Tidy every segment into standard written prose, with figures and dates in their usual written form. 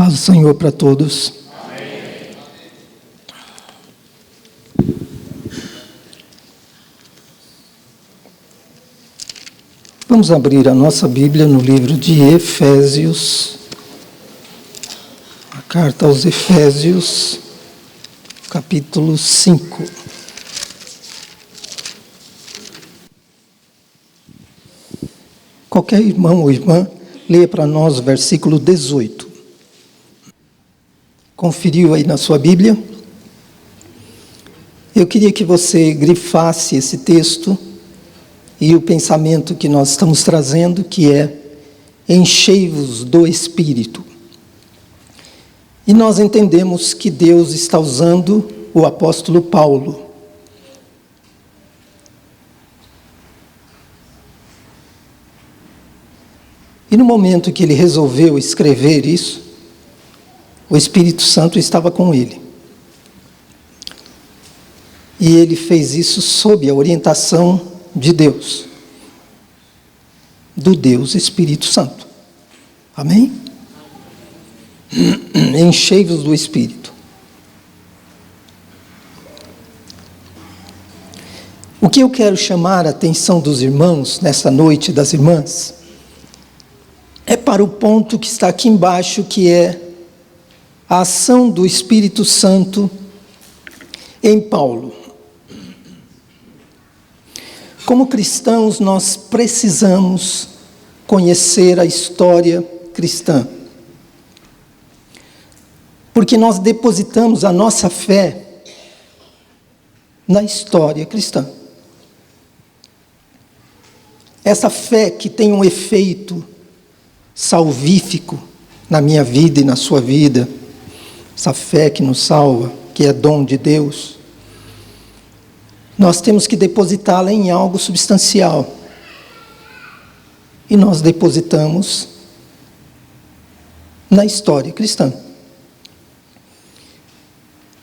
Paz do Senhor para todos. Amém. Vamos abrir a nossa Bíblia no livro de Efésios, a carta aos Efésios, capítulo 5. Qualquer irmão ou irmã, leia para nós o versículo 18. Conferiu aí na sua Bíblia? Eu queria que você grifasse esse texto e o pensamento que nós estamos trazendo, que é enchei-vos do Espírito. E nós entendemos que Deus está usando o apóstolo Paulo. E no momento que ele resolveu escrever isso, o Espírito Santo estava com ele. E ele fez isso sob a orientação de Deus, do Deus Espírito Santo. Amém? Enchei-vos do Espírito. O que eu quero chamar a atenção dos irmãos nessa noite, das irmãs, é para o ponto que está aqui embaixo, que é a ação do Espírito Santo em Paulo. Como cristãos, nós precisamos conhecer a história cristã, porque nós depositamos a nossa fé na história cristã. Essa fé que tem um efeito salvífico na minha vida e na sua vida, essa fé que nos salva, que é dom de Deus, nós temos que depositá-la em algo substancial. E nós depositamos na história cristã.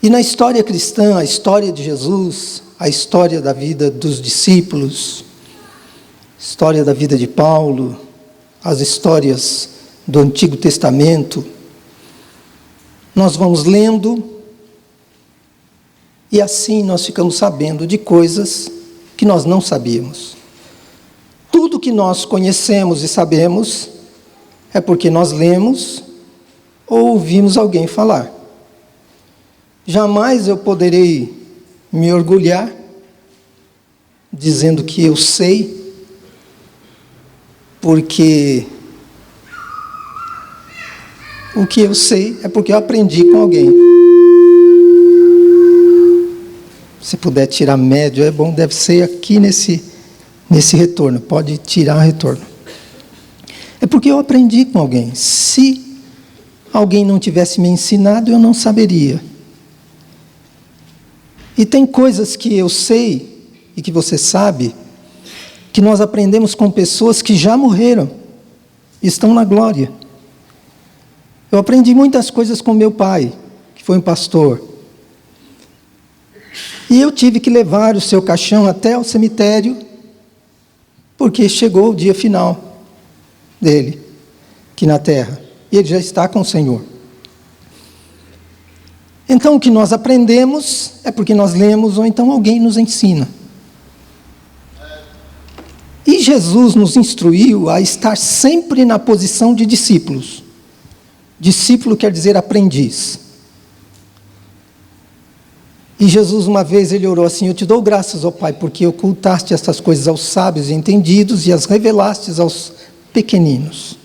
E na história cristã, a história de Jesus, a história da vida dos discípulos, a história da vida de Paulo, as histórias do Antigo Testamento, nós vamos lendo e assim nós ficamos sabendo de coisas que nós não sabíamos. Tudo que nós conhecemos e sabemos é porque nós lemos ou ouvimos alguém falar. Jamais eu poderei me orgulhar dizendo que eu sei, porque o que eu sei é porque eu aprendi com alguém. Se puder tirar médio, é bom, deve ser aqui nesse retorno, pode tirar retorno. É porque eu aprendi com alguém. Se alguém não tivesse me ensinado, eu não saberia. E tem coisas que eu sei e que você sabe, que nós aprendemos com pessoas que já morreram, estão na glória. Eu aprendi muitas coisas com meu pai, que foi um pastor. E eu tive que levar o seu caixão até o cemitério, porque chegou o dia final dele, aqui na terra. E ele já está com o Senhor. Então, o que nós aprendemos é porque nós lemos, ou então alguém nos ensina. E Jesus nos instruiu a estar sempre na posição de discípulos. Discípulo quer dizer aprendiz. E Jesus, uma vez, ele orou assim: eu te dou graças, ó Pai, porque ocultaste estas coisas aos sábios e entendidos e as revelastes aos pequeninos.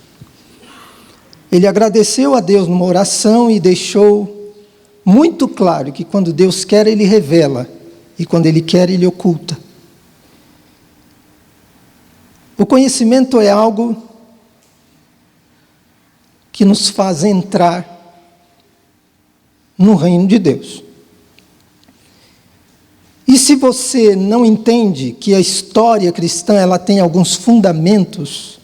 Ele agradeceu a Deus numa oração e deixou muito claro que quando Deus quer, Ele revela, e quando Ele quer, Ele oculta. O conhecimento é algo que nos faz entrar no reino de Deus. E se você não entende que a história cristã ela tem alguns fundamentos,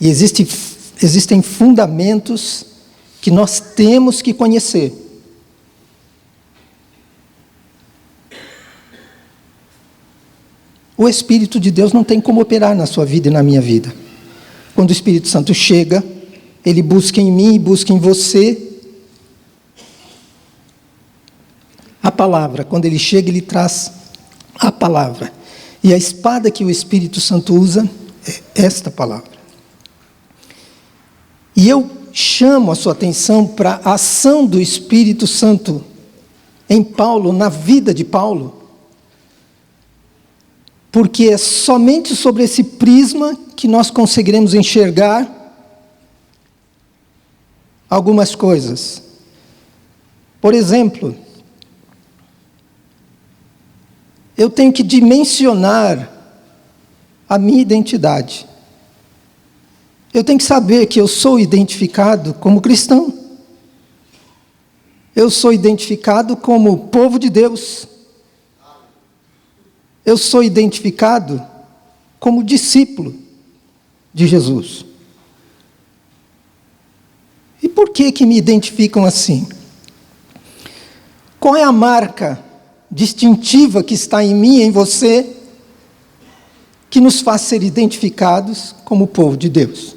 e existem fundamentos que nós temos que conhecer. O Espírito de Deus não tem como operar na sua vida e na minha vida. Quando o Espírito Santo chega, Ele busca em mim e busca em você a palavra. Quando ele chega, ele traz a palavra. E a espada que o Espírito Santo usa é esta palavra. E eu chamo a sua atenção para a ação do Espírito Santo em Paulo, na vida de Paulo, porque é somente sobre esse prisma que nós conseguiremos enxergar algumas coisas. Por exemplo, eu tenho que dimensionar a minha identidade. Eu tenho que saber que eu sou identificado como cristão. Eu sou identificado como povo de Deus. Eu sou identificado como discípulo de Jesus. E por que me identificam assim? Qual é a marca distintiva que está em mim e em você que nos faz ser identificados como povo de Deus?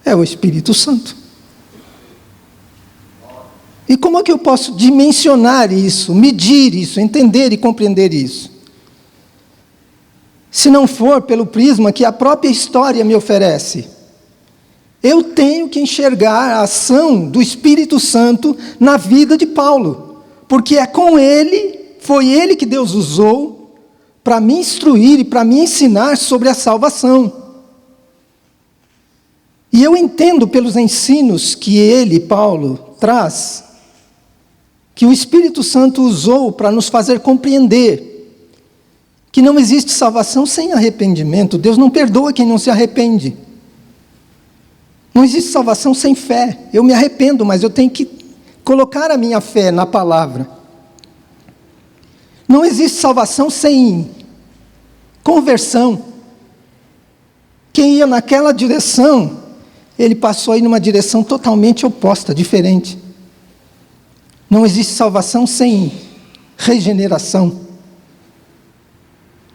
É o Espírito Santo. E como é que eu posso dimensionar isso, medir isso, entender e compreender isso? Se não for pelo prisma que a própria história me oferece. Eu tenho que enxergar a ação do Espírito Santo na vida de Paulo, porque é com ele, foi ele que Deus usou para me instruir e para me ensinar sobre a salvação. E eu entendo pelos ensinos que ele, Paulo, traz, que o Espírito Santo usou para nos fazer compreender que não existe salvação sem arrependimento. Deus não perdoa quem não se arrepende. Não existe salvação sem fé. Eu me arrependo, mas eu tenho que colocar a minha fé na palavra. Não existe salvação sem conversão. Quem ia naquela direção, ele passou a ir numa direção totalmente oposta, diferente. Não existe salvação sem regeneração.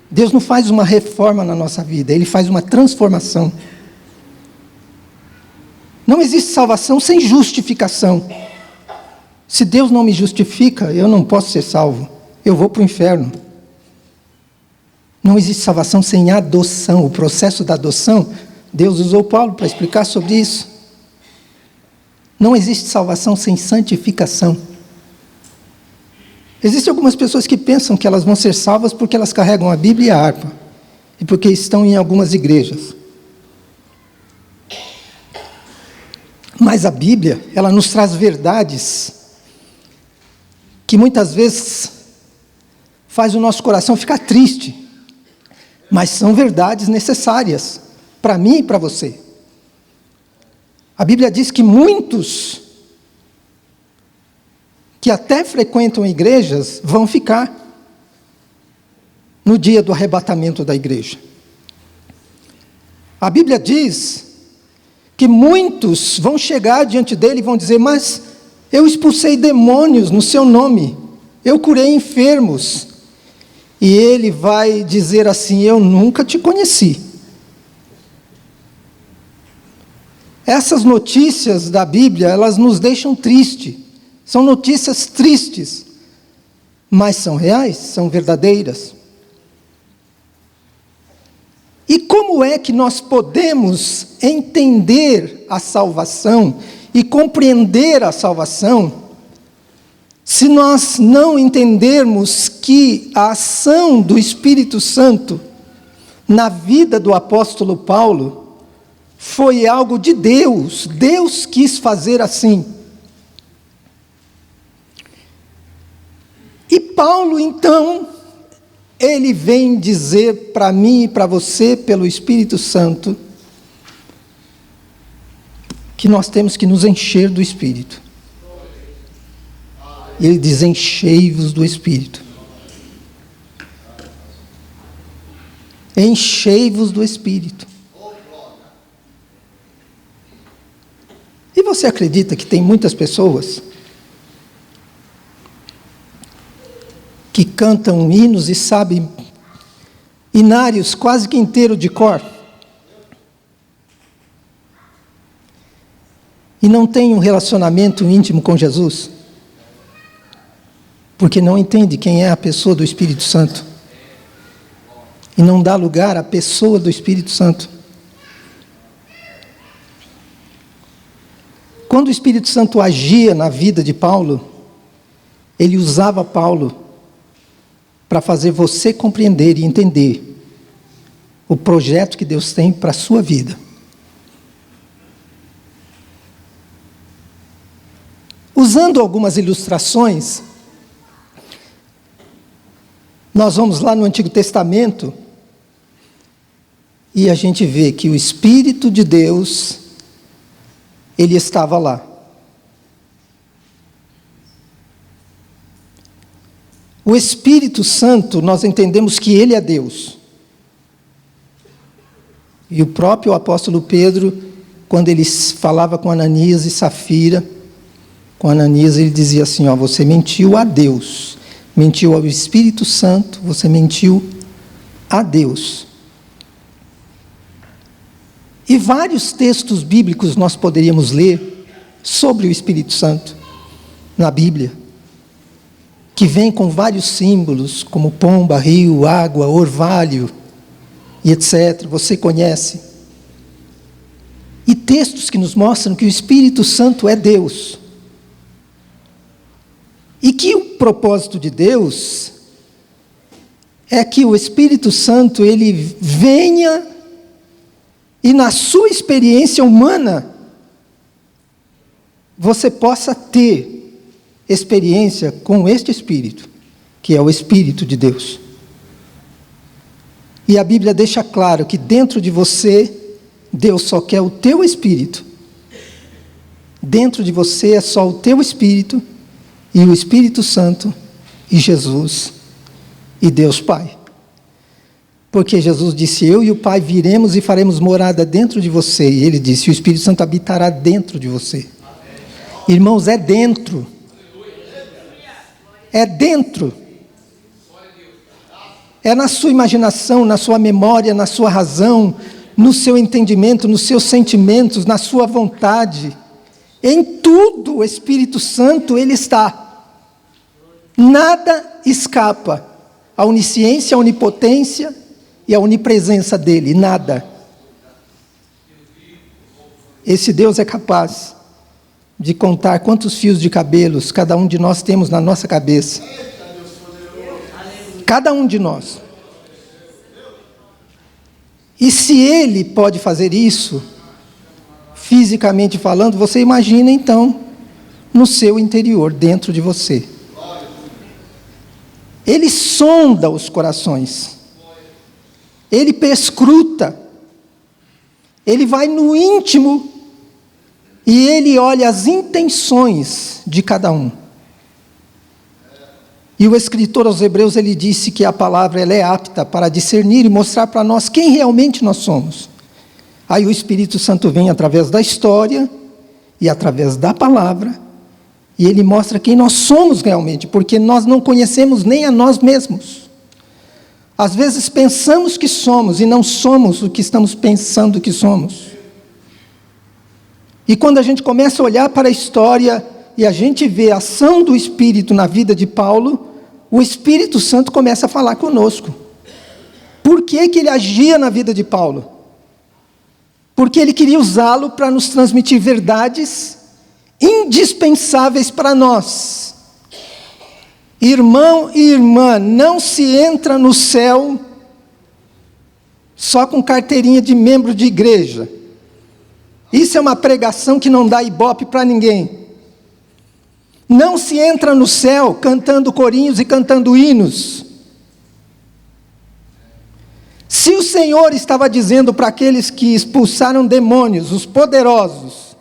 Deus não faz uma reforma na nossa vida, Ele faz uma transformação. Não existe salvação sem justificação. Se Deus não me justifica, eu não posso ser salvo. Eu vou para o inferno. Não existe salvação sem adoção. O processo da adoção, Deus usou Paulo para explicar sobre isso. Não existe salvação sem santificação. Existem algumas pessoas que pensam que elas vão ser salvas porque elas carregam a Bíblia e a harpa, e porque estão em algumas igrejas. Mas a Bíblia, ela nos traz verdades que muitas vezes faz o nosso coração ficar triste, mas são verdades necessárias para mim e para você. A Bíblia diz que muitos que até frequentam igrejas vão ficar no dia do arrebatamento da igreja. A Bíblia diz que muitos vão chegar diante dele e vão dizer: mas eu expulsei demônios no seu nome, eu curei enfermos. E ele vai dizer assim: eu nunca te conheci. Essas notícias da Bíblia, elas nos deixam tristes. São notícias tristes, mas são reais, são verdadeiras. E como é que nós podemos entender a salvação e compreender a salvação, se nós não entendermos que a ação do Espírito Santo na vida do apóstolo Paulo foi algo de Deus? Deus quis fazer assim. E Paulo, então, ele vem dizer para mim e para você, pelo Espírito Santo, que nós temos que nos encher do Espírito. E ele diz: enchei-vos do Espírito. Enchei-vos do Espírito. E você acredita que tem muitas pessoas que cantam hinos e sabem hinários quase que inteiro de cor? e não tem um relacionamento íntimo com Jesus? Porque não entende quem é a pessoa do Espírito Santo. E não dá lugar à pessoa do Espírito Santo. Quando o Espírito Santo agia na vida de Paulo, ele usava Paulo para fazer você compreender e entender o projeto que Deus tem para a sua vida. Usando algumas ilustrações, nós vamos lá no Antigo Testamento e a gente vê que o Espírito de Deus, ele estava lá. O Espírito Santo, nós entendemos que ele é Deus. E o próprio apóstolo Pedro, quando ele falava com Ananias e Safira, com Ananias ele dizia assim, ó, você mentiu a Deus, mentiu ao Espírito Santo, você mentiu a Deus. E vários textos bíblicos nós poderíamos ler sobre o Espírito Santo na Bíblia, que vem com vários símbolos, como pomba, rio, água, orvalho, e etc. Você conhece. E textos que nos mostram que o Espírito Santo é Deus. E que o propósito de Deus é que o Espírito Santo, ele venha e na sua experiência humana, você possa ter experiência com este Espírito, que é o Espírito de Deus. E a Bíblia deixa claro que dentro de você, Deus só quer o teu Espírito. Dentro de você é só o teu Espírito, e o Espírito Santo, e Jesus, e Deus Pai. Porque Jesus disse, eu e o Pai viremos e faremos morada dentro de você. E ele disse, o Espírito Santo habitará dentro de você. Irmãos, é dentro. É dentro. É na sua imaginação, na sua memória, na sua razão, no seu entendimento, nos seus sentimentos, na sua vontade. Em tudo o Espírito Santo, ele está. Nada escapa à onisciência, à onipotência e à onipresença dele, nada. Esse Deus é capaz de contar quantos fios de cabelos cada um de nós temos na nossa cabeça. Cada um de nós. E se ele pode fazer isso, fisicamente falando, você imagina então, no seu interior, dentro de você. Ele sonda os corações. Ele perscruta. Ele vai no íntimo e ele olha as intenções de cada um. E o escritor aos Hebreus, ele disse que a palavra ela é apta para discernir e mostrar para nós quem realmente nós somos. Aí o Espírito Santo vem através da história e através da palavra, e ele mostra quem nós somos realmente, porque nós não conhecemos nem a nós mesmos. Às vezes pensamos que somos e não somos o que estamos pensando que somos. E quando a gente começa a olhar para a história e a gente vê a ação do Espírito na vida de Paulo, o Espírito Santo começa a falar conosco. Por que que ele agia na vida de Paulo? Porque ele queria usá-lo para nos transmitir verdades indispensáveis para nós. Irmão e irmã, não se entra no céu só com carteirinha de membro de igreja. Isso é uma pregação que não dá ibope para ninguém. Não se entra no céu cantando corinhos e cantando hinos. Se o Senhor estava dizendo para aqueles que expulsaram demônios, os poderosos,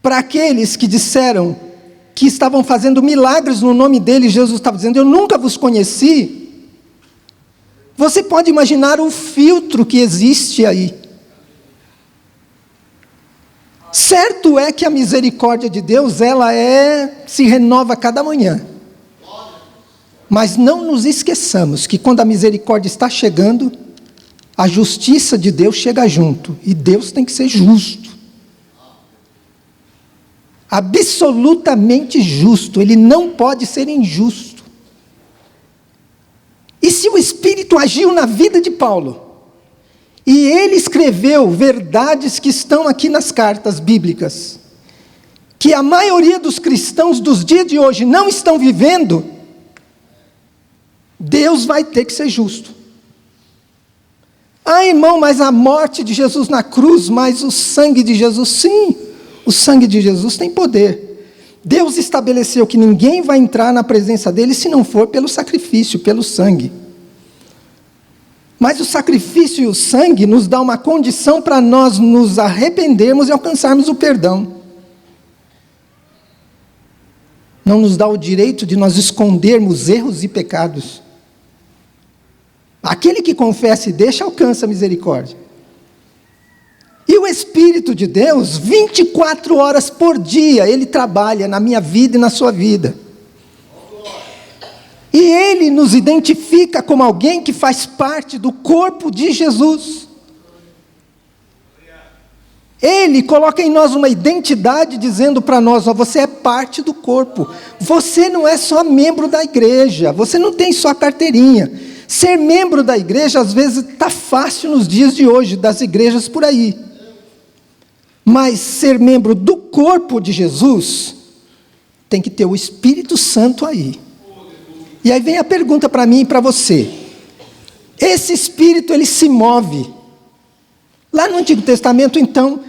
para aqueles que disseram que estavam fazendo milagres no nome dele, Jesus estava dizendo, eu nunca vos conheci. Você pode imaginar o filtro que existe aí. Certo é que a misericórdia de Deus, ela se renova a cada manhã. Mas não nos esqueçamos que quando a misericórdia está chegando, a justiça de Deus chega junto. E Deus tem que ser justo. absolutamente justo, ele não pode ser injusto. E se o Espírito agiu na vida de Paulo, e ele escreveu verdades que estão aqui nas cartas bíblicas, que a maioria dos cristãos dos dias de hoje não estão vivendo, Deus vai ter que ser justo. Ah, irmão, mas a morte de Jesus na cruz, mas o sangue de Jesus, sim, o sangue de Jesus tem poder. Deus estabeleceu que ninguém vai entrar na presença dele se não for pelo sacrifício, pelo sangue. Mas o sacrifício e o sangue nos dá uma condição para nós nos arrependermos e alcançarmos o perdão. Não nos dá o direito de nós escondermos erros e pecados. Aquele que confessa e deixa, alcança a misericórdia. E o Espírito de Deus, 24 horas por dia, Ele trabalha na minha vida e na sua vida. E Ele nos identifica como alguém que faz parte do corpo de Jesus. Ele coloca em nós uma identidade dizendo para nós, ó, você é parte do corpo. Você não é só membro da igreja, você não tem só carteirinha. Ser membro da igreja, às vezes, está fácil nos dias de hoje, das igrejas por aí. Mas ser membro do corpo de Jesus, tem que ter o Espírito Santo aí. E aí vem a pergunta para mim e para você. Esse Espírito, ele se move. Lá no Antigo Testamento, então,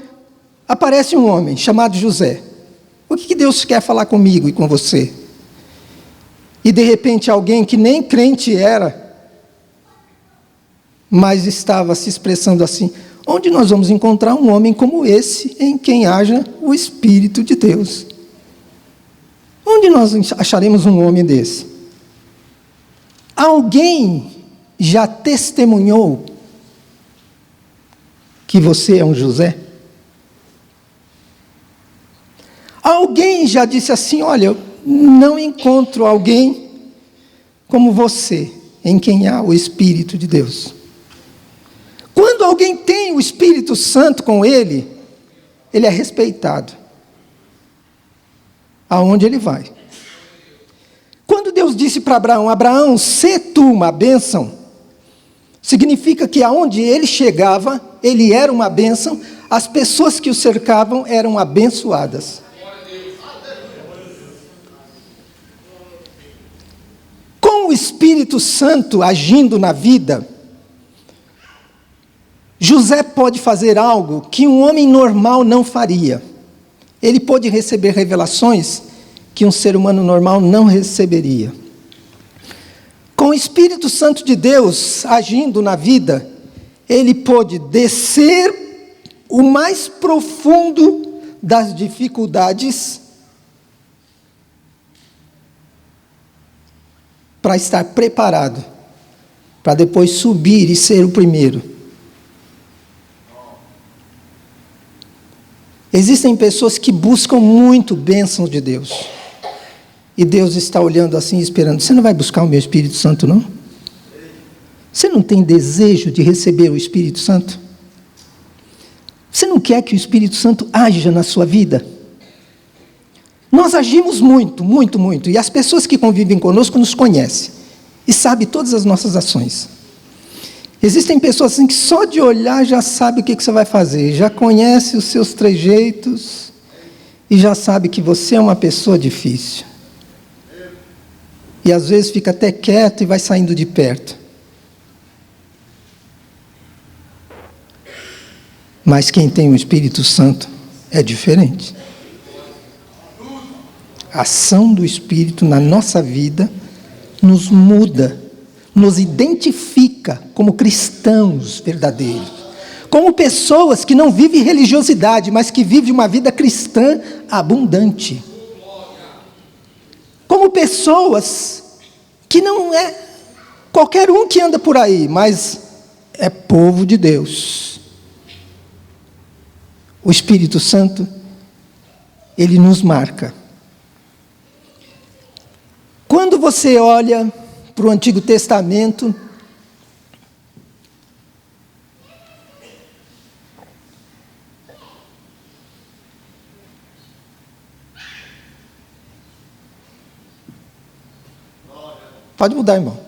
aparece um homem chamado José. O que Deus quer falar comigo e com você? E de repente alguém que nem crente era, mas estava se expressando assim: onde nós vamos encontrar um homem como esse, em quem haja o Espírito de Deus? Onde nós acharemos um homem desse? Alguém já testemunhou que você é um José? Alguém já disse assim: olha, eu não encontro alguém como você, em quem há o Espírito de Deus. Quando alguém tem o Espírito Santo com ele, ele é respeitado. Aonde ele vai. Quando Deus disse para Abraão: Abraão, sê tu uma bênção, significa que aonde ele chegava, ele era uma bênção, as pessoas que o cercavam eram abençoadas. Com o Espírito Santo agindo na vida, José pode fazer algo que um homem normal não faria. Ele pode receber revelações que um ser humano normal não receberia. Com o Espírito Santo de Deus agindo na vida, ele pôde descer o mais profundo das dificuldades para estar preparado, para depois subir e ser o primeiro. Existem pessoas que buscam muito bênçãos de Deus. E Deus está olhando assim, esperando. Você não vai buscar o meu Espírito Santo, não? Você não tem desejo de receber o Espírito Santo? Você não quer que o Espírito Santo haja na sua vida? Nós agimos muito, muito, muito. E as pessoas que convivem conosco nos conhecem. E sabem todas as nossas ações. Existem pessoas assim que só de olhar já sabe o que você vai fazer, já conhece os seus trejeitos e já sabe que você é uma pessoa difícil. E às vezes fica até quieto e vai saindo de perto. Mas quem tem o Espírito Santo é diferente. A ação do Espírito na nossa vida nos muda, nos identifica como cristãos verdadeiros, como pessoas que não vivem religiosidade, mas que vivem uma vida cristã abundante, como pessoas que não é qualquer um que anda por aí, mas é povo de Deus. O Espírito Santo, ele nos marca. Quando você olha para o Antigo Testamento, Pode mudar, irmão.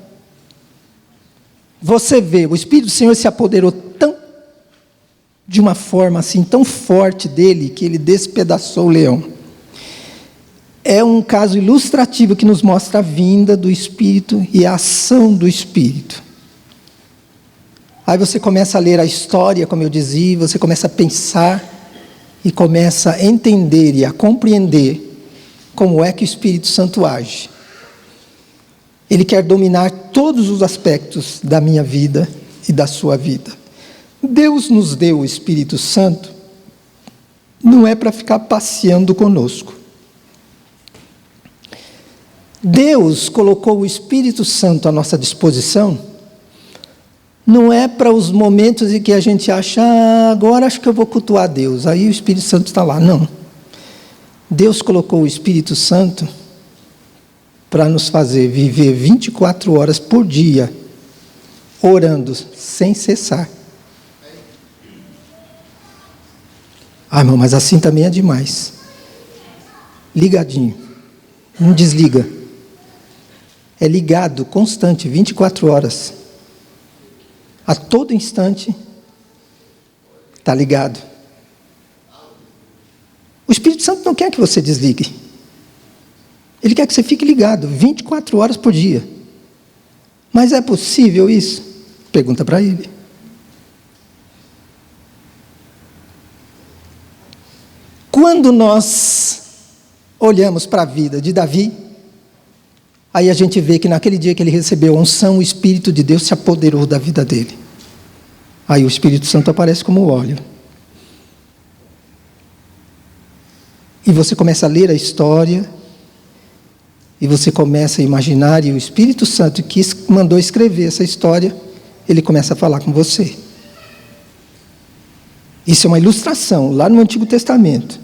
Você vê, o Espírito do Senhor se apoderou de uma forma assim, tão forte dele, que ele despedaçou o leão. É um caso ilustrativo que nos mostra a vinda do Espírito e a ação do Espírito. Aí você começa a ler a história, como eu dizia, você começa a pensar e começa a entender e a compreender como é que o Espírito Santo age. Ele quer dominar todos os aspectos da minha vida e da sua vida. Deus nos deu o Espírito Santo, não é para ficar passeando conosco. Deus colocou o Espírito Santo à nossa disposição, não é para os momentos em que a gente acha, agora acho que eu vou cultuar Deus, aí o Espírito Santo está lá. Não. Deus colocou o Espírito Santo para nos fazer viver 24 horas por dia, orando sem cessar. Ah, irmão, mas assim também é demais. Ligadinho, não desliga. É ligado, constante, 24 horas. A todo instante, está ligado. O Espírito Santo não quer que você desligue. Ele quer que você fique ligado 24 horas por dia. Mas é possível isso? Pergunta para ele. Quando nós olhamos para a vida de Davi, aí a gente vê que naquele dia que ele recebeu a unção, o Espírito de Deus se apoderou da vida dele. Aí o Espírito Santo aparece como óleo. E você começa a ler a história, e você começa a imaginar, e o Espírito Santo que mandou escrever essa história, ele começa a falar com você. Isso é uma ilustração, lá no Antigo Testamento,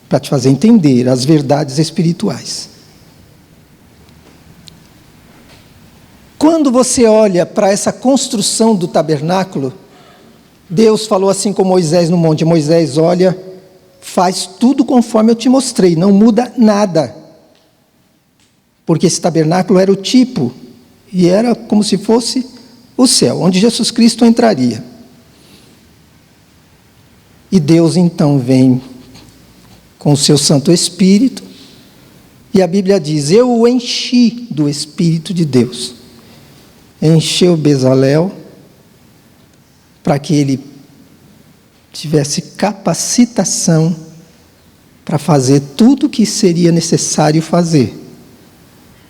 para te fazer entender as verdades espirituais. Quando você olha para essa construção do tabernáculo, Deus falou assim com Moisés no monte: Moisés, olha, faz tudo conforme eu te mostrei, não muda nada. Porque esse tabernáculo era o tipo, e era como se fosse o céu, onde Jesus Cristo entraria. E Deus então vem com o seu Santo Espírito, e a Bíblia diz: eu o enchi do Espírito de Deus. Encheu Bezalel, para que ele tivesse capacitação para fazer tudo o que seria necessário fazer.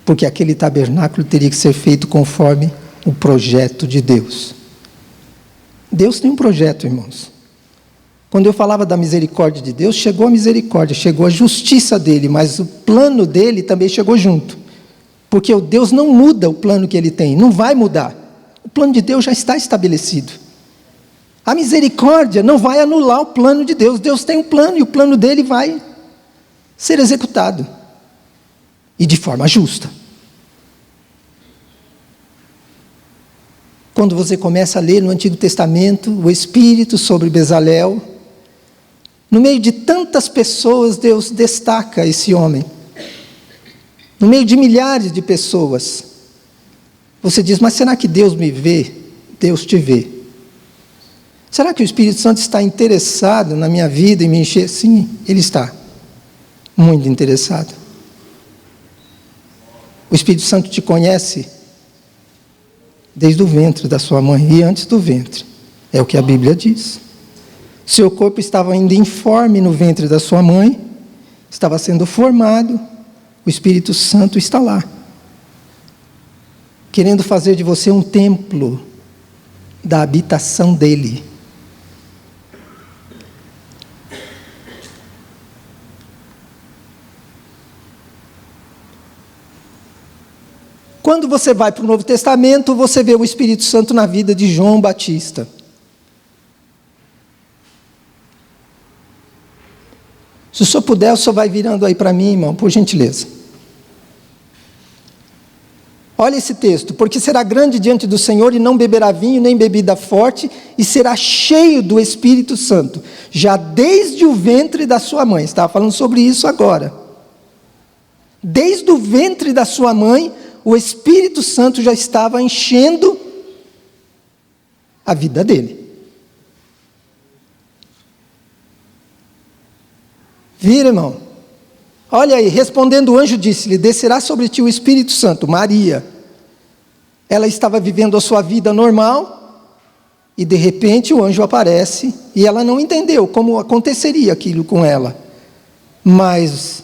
Porque aquele tabernáculo teria que ser feito conforme o projeto de Deus. Deus tem um projeto, irmãos. Quando eu falava da misericórdia de Deus, chegou a misericórdia, chegou a justiça dele, mas o plano dele também chegou junto. Porque o Deus não muda o plano que ele tem, não vai mudar. O plano de Deus já está estabelecido. A misericórdia não vai anular o plano de Deus. Deus tem um plano e o plano dele vai ser executado. E de forma justa. Quando você começa a ler no Antigo Testamento o Espírito sobre Bezalel, no meio de tantas pessoas, Deus destaca esse homem. No meio de milhares de pessoas. Você diz, mas será que Deus me vê? Deus te vê. Será que o Espírito Santo está interessado na minha vida e me encher? Sim, Ele está. Muito interessado. O Espírito Santo te conhece desde o ventre da sua mãe e antes do ventre. É o que a Bíblia diz. Seu corpo estava ainda informe no ventre da sua mãe, estava sendo formado, o Espírito Santo está lá, querendo fazer de você um templo da habitação dele. Quando você vai para o Novo Testamento, você vê o Espírito Santo na vida de João Batista. Se o senhor puder, o senhor vai virando aí para mim, irmão, por gentileza. Olha esse texto. Porque será grande diante do Senhor e não beberá vinho nem bebida forte, e será cheio do Espírito Santo, já desde o ventre da sua mãe. Estava falando sobre isso agora. Desde o ventre da sua mãe, o Espírito Santo já estava enchendo a vida dele. Vira, irmão. Olha aí, respondendo o anjo, disse-lhe: descerá sobre ti o Espírito Santo. Maria, ela estava vivendo a sua vida normal, e de repente o anjo aparece, e ela não entendeu como aconteceria aquilo com ela. Mas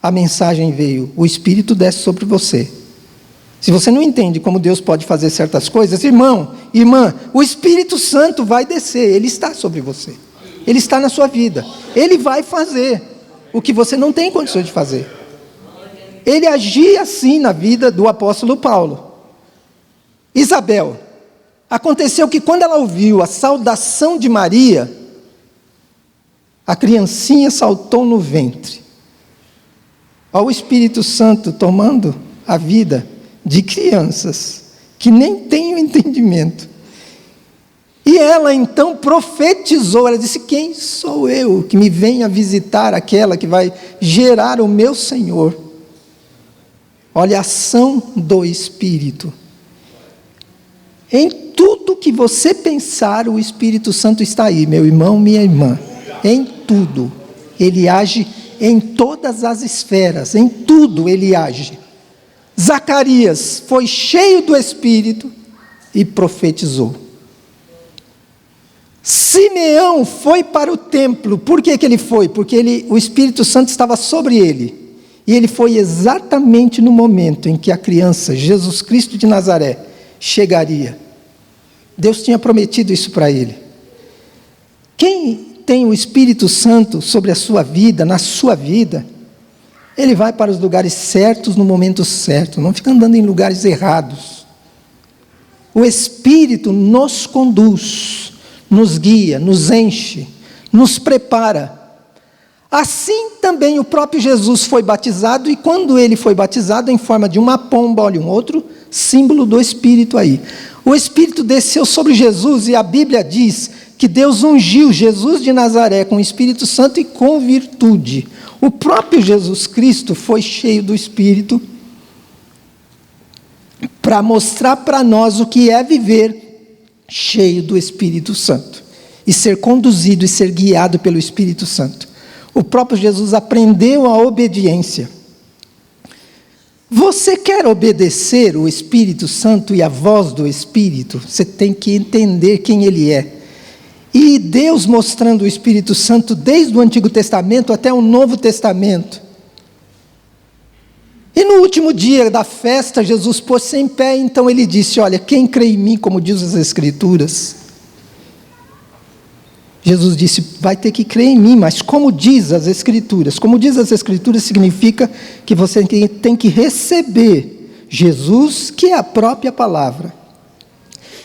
a mensagem veio: o Espírito desce sobre você. Se você não entende como Deus pode fazer certas coisas, irmão, irmã, o Espírito Santo vai descer, Ele está sobre você. Ele está na sua vida. Ele vai fazer o que você não tem condições de fazer. Ele agia assim na vida do apóstolo Paulo. Isabel, aconteceu que quando ela ouviu a saudação de Maria, a criancinha saltou no ventre. Olha o Espírito Santo tomando a vida de crianças que nem têm o entendimento. E ela então profetizou, ela disse: quem sou eu que me venha visitar aquela que vai gerar o meu Senhor? Olha a ação do Espírito. Em tudo que você pensar, o Espírito Santo está aí, meu irmão, minha irmã. Em tudo. Ele age em todas as esferas, em tudo ele age. Zacarias foi cheio do Espírito e profetizou. Simeão foi para o templo. Por que ele foi? Porque o Espírito Santo estava sobre ele. E ele foi exatamente no momento em que a criança, Jesus Cristo de Nazaré, chegaria. Deus tinha prometido isso para ele. Quem tem o Espírito Santo sobre a sua vida, na sua vida, ele vai para os lugares certos no momento certo, não fica andando em lugares errados. O Espírito nos conduz, nos guia, nos enche, nos prepara. Assim também o próprio Jesus foi batizado, e quando ele foi batizado em forma de uma pomba, olha, um outro símbolo do Espírito aí. O Espírito desceu sobre Jesus, e a Bíblia diz que Deus ungiu Jesus de Nazaré com o Espírito Santo e com virtude. O próprio Jesus Cristo foi cheio do Espírito para mostrar para nós o que é viver cheio do Espírito Santo, e ser conduzido e ser guiado pelo Espírito Santo. O próprio Jesus aprendeu a obediência. Você quer obedecer o Espírito Santo e a voz do Espírito? Você tem que entender quem Ele é. E Deus mostrando o Espírito Santo desde o Antigo Testamento até o Novo Testamento. E no último dia da festa, Jesus pôs-se em pé, então ele disse: olha, quem crê em mim, como diz as Escrituras? Jesus disse: vai ter que crer em mim, mas como diz as Escrituras? Como diz as Escrituras significa que você tem que receber Jesus, que é a própria palavra.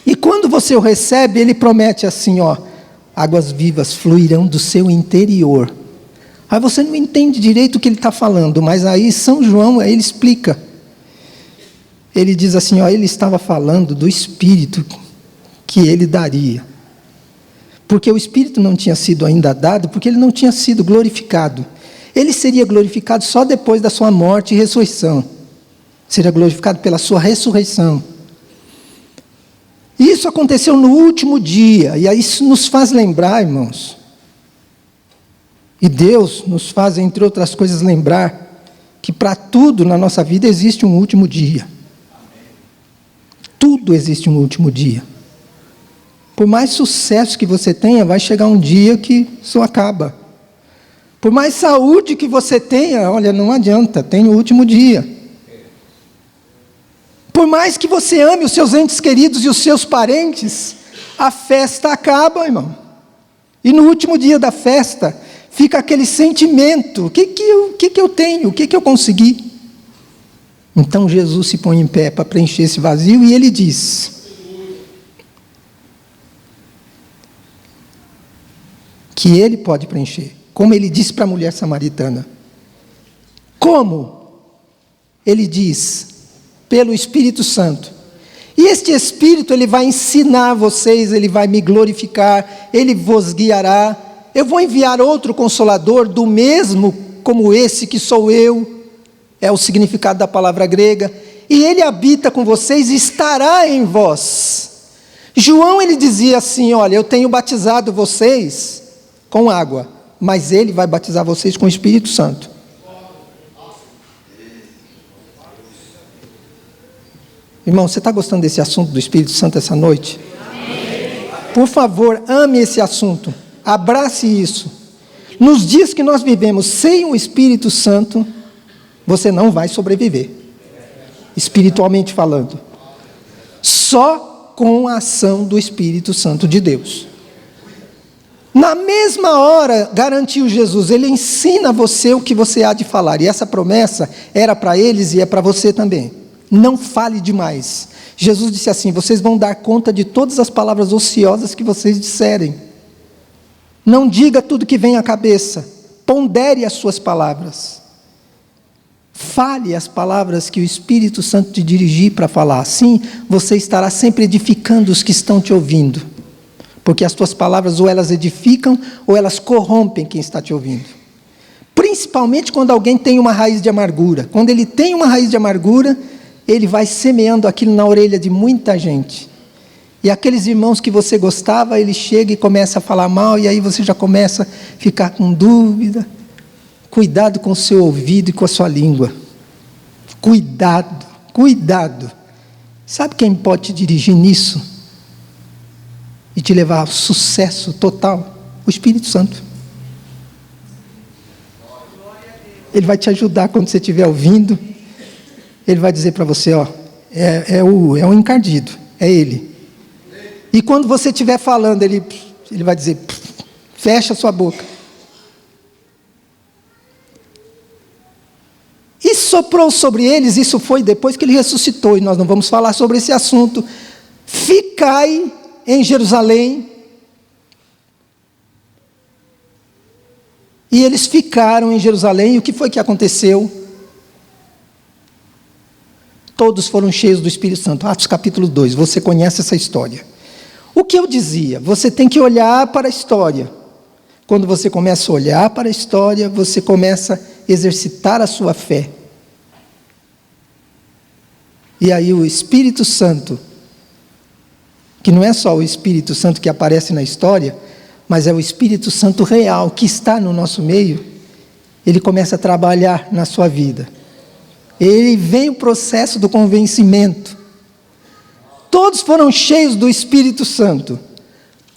E quando você o recebe, ele promete assim, ó: águas vivas fluirão do seu interior. Aí você não entende direito o que ele está falando, mas aí São João, aí ele explica. Ele diz assim, ó, ele estava falando do Espírito que ele daria. Porque o Espírito não tinha sido ainda dado, porque ele não tinha sido glorificado. Ele seria glorificado só depois da sua morte e ressurreição. Seria glorificado pela sua ressurreição. E isso aconteceu no último dia, e aí isso nos faz lembrar, irmãos. E Deus nos faz, entre outras coisas, lembrar que para tudo na nossa vida existe um último dia. Tudo existe um último dia. Por mais sucesso que você tenha, vai chegar um dia que isso acaba. Por mais saúde que você tenha, olha, não adianta, tem o último dia. Por mais que você ame os seus entes queridos e os seus parentes, a festa acaba, irmão. E no último dia da festa, fica aquele sentimento: o que eu tenho? O que eu consegui? Então Jesus se põe em pé para preencher esse vazio, e ele diz que ele pode preencher, como ele disse para a mulher samaritana. Como? Ele diz: pelo Espírito Santo. E este Espírito, ele vai ensinar vocês, ele vai me glorificar, ele vos guiará. Eu vou enviar outro Consolador, do mesmo como esse que sou eu, é o significado da palavra grega. e Ele habita com vocês e estará em vós. João, ele dizia assim, olha, eu tenho batizado vocês com água, mas Ele vai batizar vocês com o Espírito Santo. Irmão, você está gostando desse assunto do Espírito Santo essa noite? Por favor, ame esse assunto, abrace isso. Nos dias que nós vivemos sem o Espírito Santo, você não vai sobreviver, espiritualmente falando. Só com a ação do Espírito Santo de Deus. Na mesma hora, garantiu Jesus, Ele ensina a você o que você há de falar. E essa promessa era para eles e é para você também. Não fale demais. Jesus disse assim, vocês vão dar conta de todas as palavras ociosas que vocês disserem. Não diga tudo que vem à cabeça. Pondere as suas palavras. Fale as palavras que o Espírito Santo te dirigir para falar. Assim, você estará sempre edificando os que estão te ouvindo. Porque as tuas palavras ou elas edificam ou elas corrompem quem está te ouvindo. Principalmente quando alguém tem uma raiz de amargura. Quando ele tem uma raiz de amargura, ele vai semeando aquilo na orelha de muita gente. E aqueles irmãos que você gostava, ele chega e começa a falar mal, e aí você já começa a ficar com dúvida. Cuidado com o seu ouvido e com a sua língua. Cuidado, cuidado. Sabe quem pode te dirigir nisso? E te levar ao sucesso total? O Espírito Santo. Ele vai te ajudar quando você estiver ouvindo. Ele vai dizer para você, ó, é o encardido, é ele. E quando você estiver falando, ele vai dizer, fecha a sua boca. E soprou sobre eles, isso foi depois que ele ressuscitou, e nós não vamos falar sobre esse assunto. Ficai em Jerusalém. E eles ficaram em Jerusalém, e o que foi que aconteceu? Todos foram cheios do Espírito Santo. Atos capítulo 2, você conhece essa história. O que eu dizia? Você tem que olhar para a história. Quando você começa a olhar para a história, você começa a exercitar a sua fé. E aí o Espírito Santo, que não é só o Espírito Santo que aparece na história, mas é o Espírito Santo real, que está no nosso meio, ele começa a trabalhar na sua vida. Ele vem o processo do convencimento. Todos foram cheios do Espírito Santo.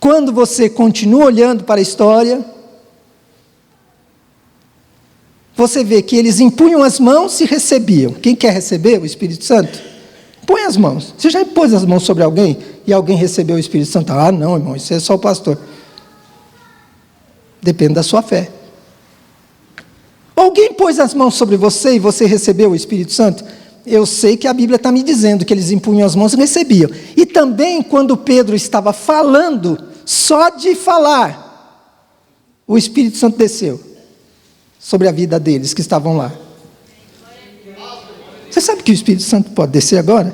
Quando você continua olhando para a história, você vê que eles impunham as mãos e recebiam. Quem quer receber o Espírito Santo? Põe as mãos. Você já impôs as mãos sobre alguém e alguém recebeu o Espírito Santo? Ah, não, irmão, isso é só o pastor. Depende da sua fé. Alguém pôs as mãos sobre você e você recebeu o Espírito Santo? Eu sei que a Bíblia está me dizendo que eles impunham as mãos e recebiam. E também quando Pedro estava falando, só de falar, o Espírito Santo desceu sobre a vida deles que estavam lá. Você sabe que o Espírito Santo pode descer agora?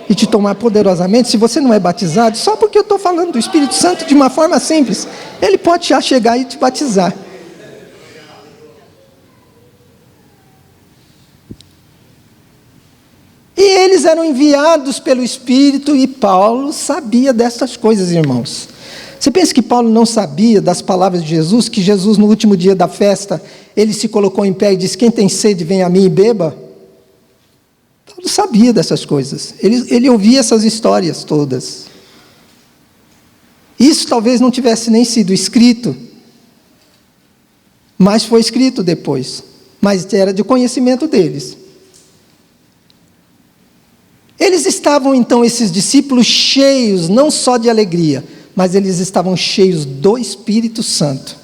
E te tomar poderosamente, se você não é batizado, só porque eu estou falando do Espírito Santo de uma forma simples, ele pode já chegar e te batizar. E eles eram enviados pelo Espírito, e Paulo sabia dessas coisas, irmãos. Você pensa que Paulo não sabia das palavras de Jesus, que Jesus no último dia da festa, ele se colocou em pé e disse, quem tem sede vem a mim e beba? Paulo sabia dessas coisas, ele ouvia essas histórias todas. Isso talvez não tivesse nem sido escrito, mas foi escrito depois, mas era de conhecimento deles. Eles estavam então, esses discípulos, cheios não só de alegria, mas eles estavam cheios do Espírito Santo.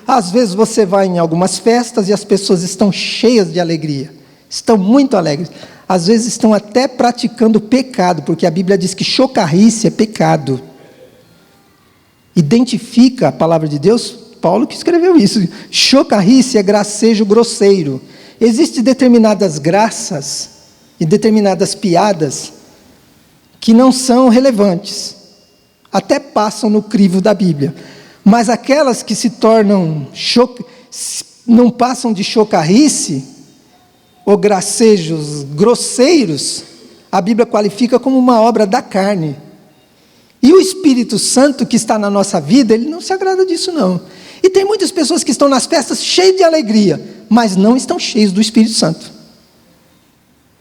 Às vezes você vai em algumas festas e as pessoas estão cheias de alegria, estão muito alegres. Às vezes estão até praticando pecado, porque a Bíblia diz que chocarrice é pecado. Identifica a palavra de Deus, Paulo que escreveu isso. Chocarrice é gracejo grosseiro. Existem determinadas graças e determinadas piadas que não são relevantes, até passam no crivo da Bíblia, mas aquelas que se tornam não passam de chocarrice, ou gracejos grosseiros, a Bíblia qualifica como uma obra da carne. E o Espírito Santo que está na nossa vida, ele não se agrada disso não. E tem muitas pessoas que estão nas festas cheias de alegria, mas não estão cheios do Espírito Santo.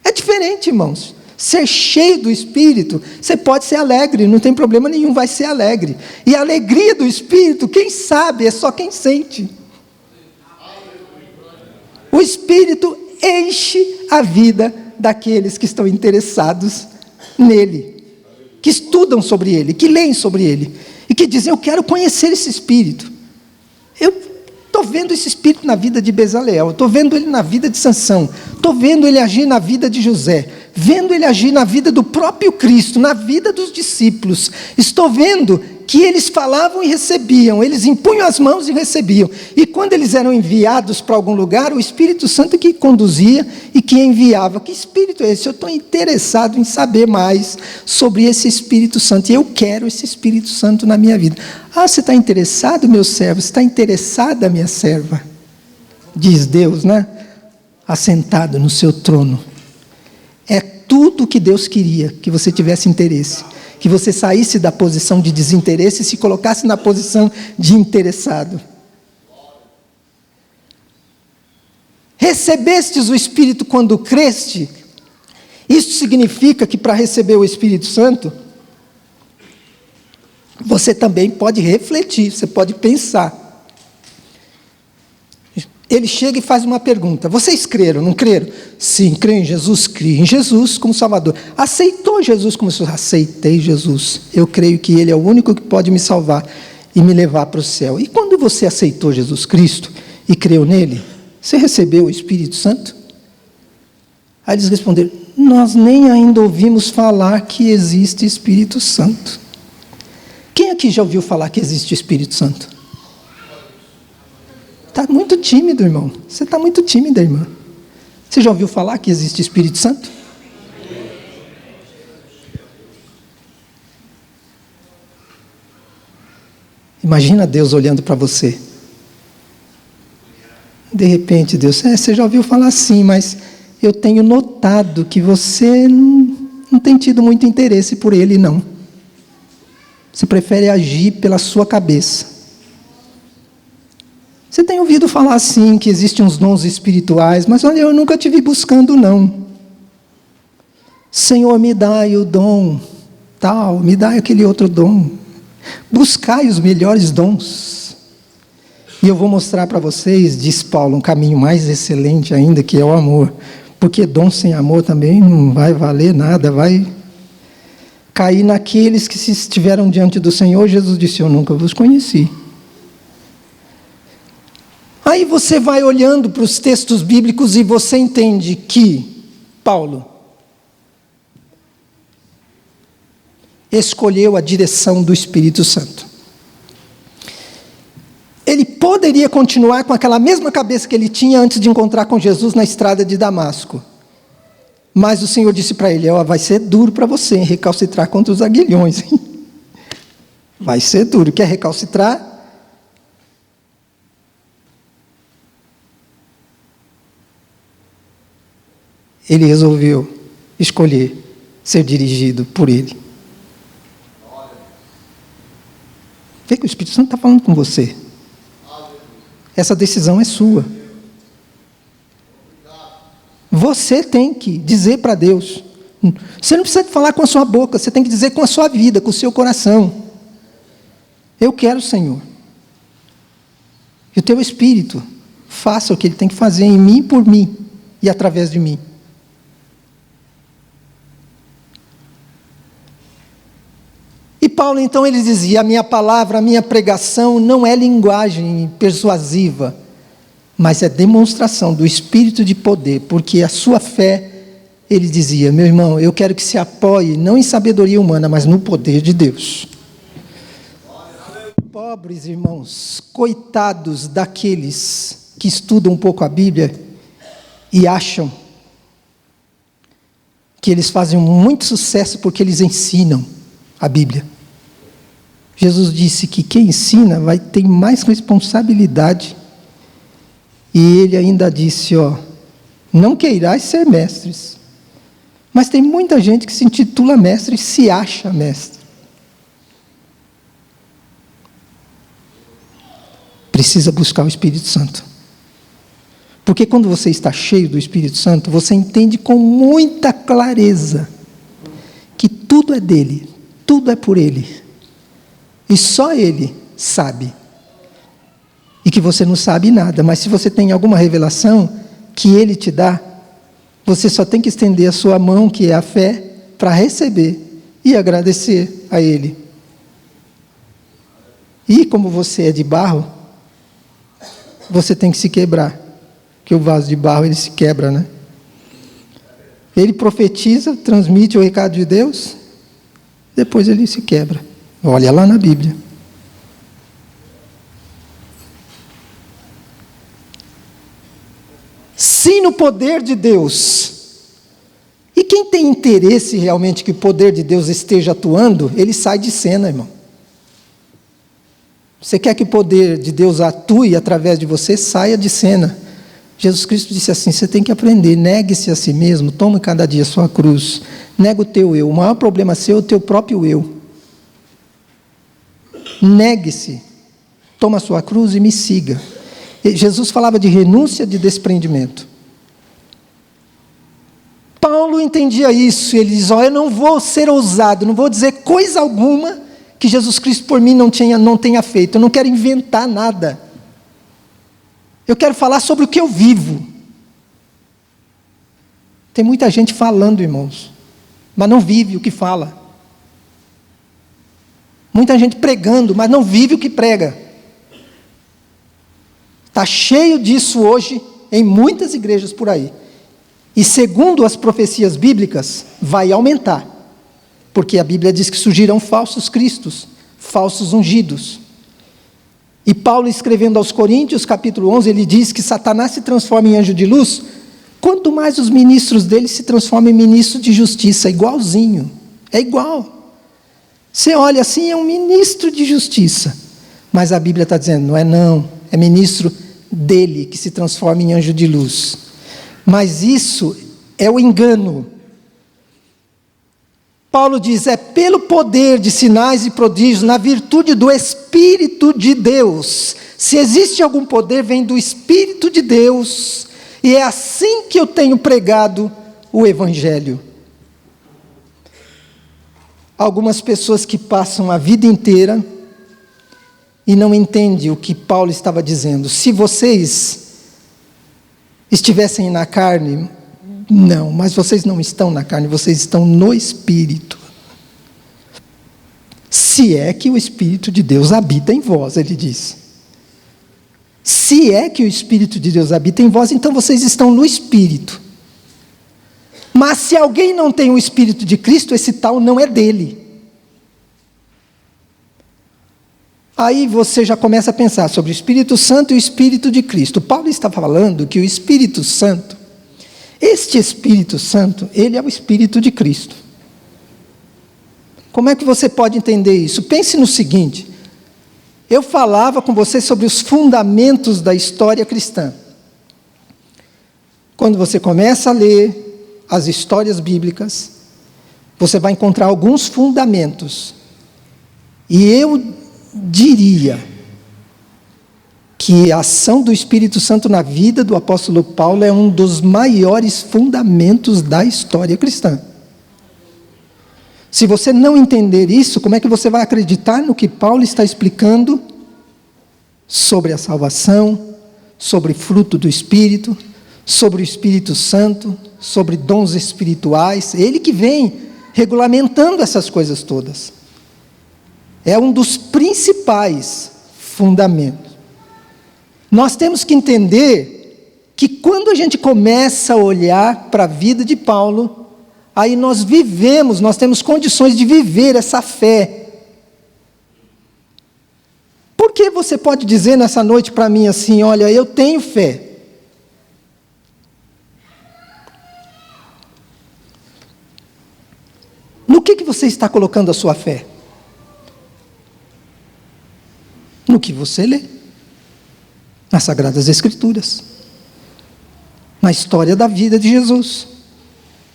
É diferente, irmãos. Ser cheio do Espírito, você pode ser alegre, não tem problema nenhum, vai ser alegre. E a alegria do Espírito, quem sabe, é só quem sente. O Espírito enche a vida daqueles que estão interessados nele, que estudam sobre ele, que leem sobre ele, e que dizem, eu quero conhecer esse Espírito. Eu estou vendo esse Espírito na vida de Bezaleel, estou vendo ele na vida de Sansão, estou vendo ele agir na vida de José, vendo ele agir na vida do próprio Cristo, na vida dos discípulos. Estou vendo que eles falavam e recebiam, eles impunham as mãos e recebiam. E quando eles eram enviados para algum lugar, o Espírito Santo que conduzia e que enviava. Que Espírito é esse? Eu estou interessado em saber mais sobre esse Espírito Santo. E eu quero esse Espírito Santo na minha vida. Ah, você está interessado, meu servo? Você está interessada, minha serva? Diz Deus, né? Assentado no seu trono. É tudo o que Deus queria, que você tivesse interesse. Que você saísse da posição de desinteresse e se colocasse na posição de interessado. Recebestes o Espírito quando creste? Isso significa que para receber o Espírito Santo, você também pode refletir, você pode pensar. Ele chega e faz uma pergunta, vocês creram, não creram? Sim, creio em Jesus, creio em Jesus como Salvador. Aceitou Jesus como Salvador? Aceitei Jesus, eu creio que Ele é o único que pode me salvar e me levar para o céu. E quando você aceitou Jesus Cristo e creu nele, você recebeu o Espírito Santo? Aí eles responderam, nós nem ainda ouvimos falar que existe Espírito Santo. Quem aqui já ouviu falar que existe Espírito Santo? Está muito tímido, irmão. Você está muito tímida, irmã. Você já ouviu falar que existe Espírito Santo? Imagina Deus olhando para você. De repente, Deus, você já ouviu falar assim, mas eu tenho notado que você não tem tido muito interesse por ele, não. Você prefere agir pela sua cabeça. Você tem ouvido falar assim, que existem uns dons espirituais, mas olha, eu nunca te vi buscando, não. Senhor, me dai o dom tal, me dai aquele outro dom. Buscai os melhores dons. E eu vou mostrar para vocês, diz Paulo, um caminho mais excelente ainda, que é o amor. Porque dom sem amor também não vai valer nada, vai cair naqueles que se estiveram diante do Senhor. Jesus disse, eu nunca vos conheci. Aí você vai olhando para os textos bíblicos e você entende que Paulo escolheu a direção do Espírito Santo. Ele poderia continuar com aquela mesma cabeça que ele tinha antes de encontrar com Jesus na estrada de Damasco. Mas o Senhor disse para ele, vai ser duro para você recalcitrar contra os aguilhões. Vai ser duro. Quer recalcitrar? Ele resolveu escolher ser dirigido por ele. Vê que o Espírito Santo está falando com você. Essa decisão é sua. Você tem que dizer para Deus. Você não precisa falar com a sua boca, você tem que dizer com a sua vida, com o seu coração. Eu quero, Senhor. E o teu Espírito faça o que ele tem que fazer em mim, por mim e através de mim. E Paulo, então, ele dizia, a minha palavra, a minha pregação não é linguagem persuasiva, mas é demonstração do Espírito de poder, porque a sua fé, ele dizia, meu irmão, eu quero que se apoie, não em sabedoria humana, mas no poder de Deus. Pobres irmãos, coitados daqueles que estudam um pouco a Bíblia e acham que eles fazem muito sucesso porque eles ensinam a Bíblia. Jesus disse que quem ensina vai ter mais responsabilidade. E ele ainda disse, Não queirais ser mestres. Mas tem muita gente que se intitula mestre e se acha mestre. Precisa buscar o Espírito Santo. Porque quando você está cheio do Espírito Santo, você entende com muita clareza que tudo é dele, tudo é por ele. E só ele sabe. E que você não sabe nada, mas se você tem alguma revelação que ele te dá, você só tem que estender a sua mão, que é a fé, para receber e agradecer a ele. E como você é de barro, você tem que se quebrar. Porque o vaso de barro, ele se quebra, né? Ele profetiza, transmite o recado de Deus, depois ele se quebra. Olha lá na Bíblia. Sim, no poder de Deus. E quem tem interesse realmente que o poder de Deus esteja atuando, ele sai de cena, irmão. Você quer que o poder de Deus atue através de você, saia de cena. Jesus Cristo disse assim, você tem que aprender, negue-se a si mesmo, tome cada dia a sua cruz, nega o teu eu, o maior problema seu é o teu próprio eu. Negue-se, toma a sua cruz e me siga. Jesus falava de renúncia, de desprendimento. Paulo entendia isso, ele diz, eu não vou ser ousado, não vou dizer coisa alguma que Jesus Cristo por mim não tenha feito, eu não quero inventar nada. Eu quero falar sobre o que eu vivo. Tem muita gente falando, irmãos, mas não vive o que fala. Muita gente pregando, mas não vive o que prega. Está cheio disso hoje em muitas igrejas por aí. E segundo as profecias bíblicas, vai aumentar. Porque a Bíblia diz que surgirão falsos cristos, falsos ungidos. E Paulo, escrevendo aos Coríntios, capítulo 11, ele diz que Satanás se transforma em anjo de luz, quanto mais os ministros dele se transformam em ministros de justiça, igualzinho, é igual. Você olha assim, é um ministro de justiça, mas a Bíblia está dizendo, não, é ministro dele que se transforma em anjo de luz. Mas isso é o engano. Paulo diz, é pelo poder de sinais e prodígios, na virtude do Espírito de Deus. Se existe algum poder, vem do Espírito de Deus. E é assim que eu tenho pregado o Evangelho. Algumas pessoas que passam a vida inteira e não entendem o que Paulo estava dizendo. Se vocês estivessem na carne, não, mas vocês não estão na carne, vocês estão no Espírito. Se é que o Espírito de Deus habita em vós, ele diz. Se é que o Espírito de Deus habita em vós, então vocês estão no Espírito. Mas se alguém não tem o Espírito de Cristo, esse tal não é dele. Aí você já começa a pensar sobre o Espírito Santo e o Espírito de Cristo. Paulo está falando que o Espírito Santo, este Espírito Santo, ele é o Espírito de Cristo. Como é que você pode entender isso? Pense no seguinte, eu falava com você sobre os fundamentos da história cristã. Quando você começa a ler as histórias bíblicas, você vai encontrar alguns fundamentos. E eu diria que a ação do Espírito Santo na vida do apóstolo Paulo é um dos maiores fundamentos da história cristã. Se você não entender isso, como é que você vai acreditar no que Paulo está explicando sobre a salvação, sobre fruto do Espírito, sobre o Espírito Santo, sobre dons espirituais? Ele que vem regulamentando essas coisas todas. É um dos principais fundamentos. Nós temos que entender que quando a gente começa a olhar para a vida de Paulo, aí nós temos condições de viver essa fé. Por que você pode dizer nessa noite para mim assim, olha, eu tenho fé? No que você está colocando a sua fé? No que você lê, nas Sagradas Escrituras. na história da vida de Jesus,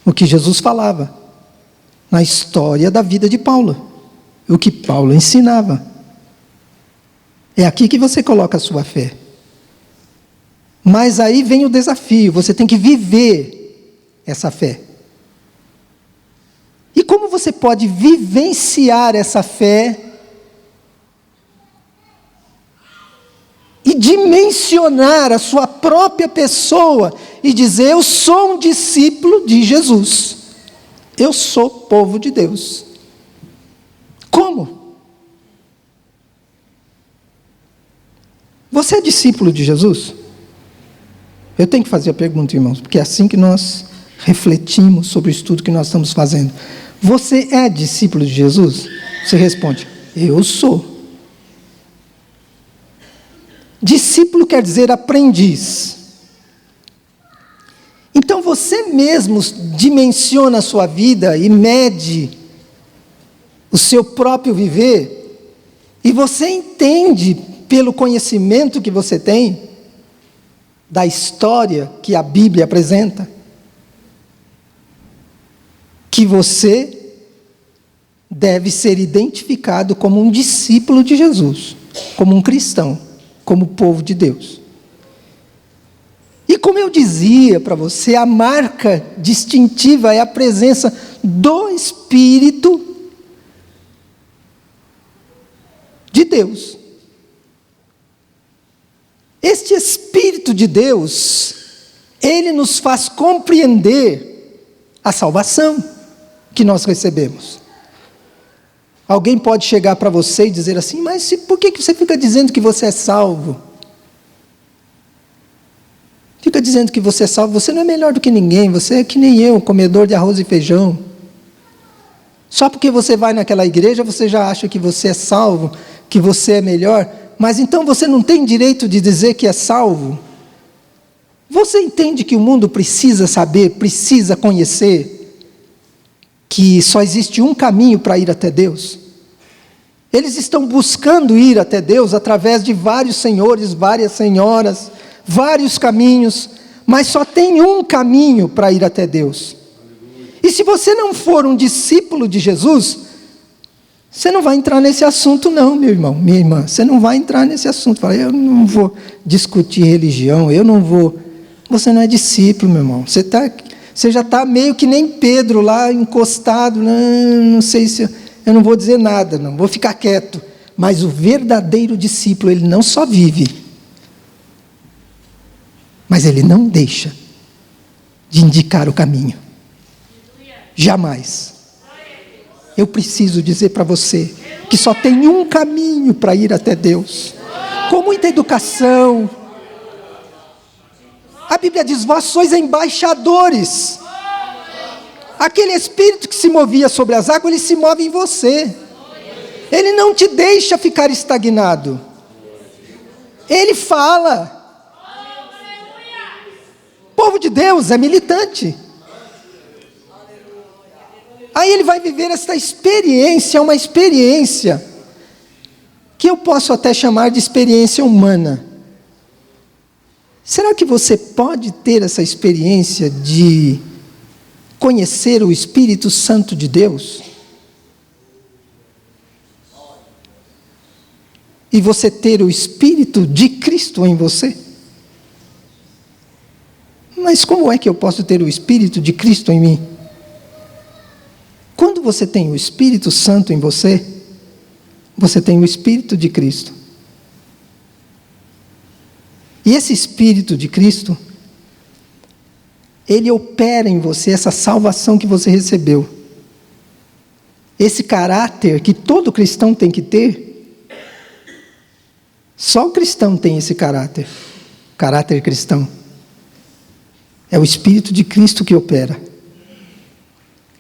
o que Jesus falava, na história da vida de Paulo, o que Paulo ensinava. É aqui que você coloca a sua fé. Mas aí vem o desafio, você tem que viver essa fé. E como você pode vivenciar essa fé e dimensionar a sua própria pessoa e dizer: eu sou um discípulo de Jesus, eu sou povo de Deus? Como? Você é discípulo de Jesus? Eu tenho que fazer a pergunta, irmãos, porque é assim que nós refletimos sobre o estudo que nós estamos fazendo. Você é discípulo de Jesus? Você responde: eu sou. Discípulo quer dizer aprendiz. Então você mesmo dimensiona a sua vida e mede o seu próprio viver, e você entende, pelo conhecimento que você tem, da história que a Bíblia apresenta, que você deve ser identificado como um discípulo de Jesus, como um cristão, como povo de Deus. E como eu dizia para você, a marca distintiva é a presença do Espírito de Deus. Este Espírito de Deus, ele nos faz compreender a salvação que nós recebemos. Alguém pode chegar para você e dizer assim: mas por que você fica dizendo que você é salvo? Fica dizendo que você é salvo, você não é melhor do que ninguém, você é que nem eu, comedor de arroz e feijão. Só porque você vai naquela igreja, você já acha que você é salvo, que você é melhor, mas então você não tem direito de dizer que é salvo? Você entende que o mundo precisa saber, precisa conhecer, que só existe um caminho para ir até Deus? Eles estão buscando ir até Deus através de vários senhores, várias senhoras, vários caminhos, mas só tem um caminho para ir até Deus. E se você não for um discípulo de Jesus, você não vai entrar nesse assunto não, meu irmão, minha irmã. Você não vai entrar nesse assunto. Fala: eu não vou discutir religião, eu não vou. Você não é discípulo, meu irmão. Você já está meio que nem Pedro lá, encostado. Não sei se... Eu não vou dizer nada, não, vou ficar quieto. Mas o verdadeiro discípulo, ele não só vive, mas ele não deixa de indicar o caminho. Jamais. Eu preciso dizer para você que só tem um caminho para ir até Deus. Com muita educação. A Bíblia diz: vós sois embaixadores. Aquele Espírito que se movia sobre as águas, ele se move em você. Ele não te deixa ficar estagnado. Ele fala. O povo de Deus é militante. Aí ele vai viver esta experiência, uma experiência que eu posso até chamar de experiência humana. Será que você pode ter essa experiência de conhecer o Espírito Santo de Deus? E você ter o Espírito de Cristo em você? Mas como é que eu posso ter o Espírito de Cristo em mim? Quando você tem o Espírito Santo em você, você tem o Espírito de Cristo. E esse Espírito de Cristo, ele opera em você essa salvação que você recebeu. Esse caráter que todo cristão tem que ter, só o cristão tem esse caráter cristão. É o Espírito de Cristo que opera.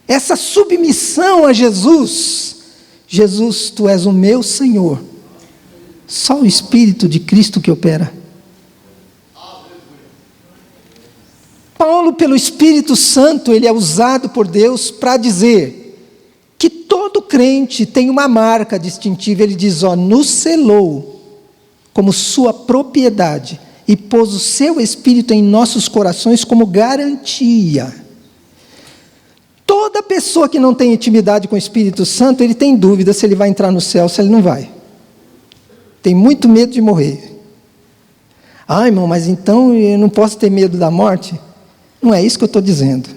Essa submissão a Jesus. Jesus, tu és o meu Senhor. Só o Espírito de Cristo que opera. Paulo, pelo Espírito Santo, ele é usado por Deus para dizer que todo crente tem uma marca distintiva. Ele diz: nos selou como sua propriedade e pôs o seu Espírito em nossos corações como garantia. Toda pessoa que não tem intimidade com o Espírito Santo, ele tem dúvida se ele vai entrar no céu, se ele não vai. Tem muito medo de morrer. Ah, irmão, mas então eu não posso ter medo da morte? Não é isso que eu estou dizendo.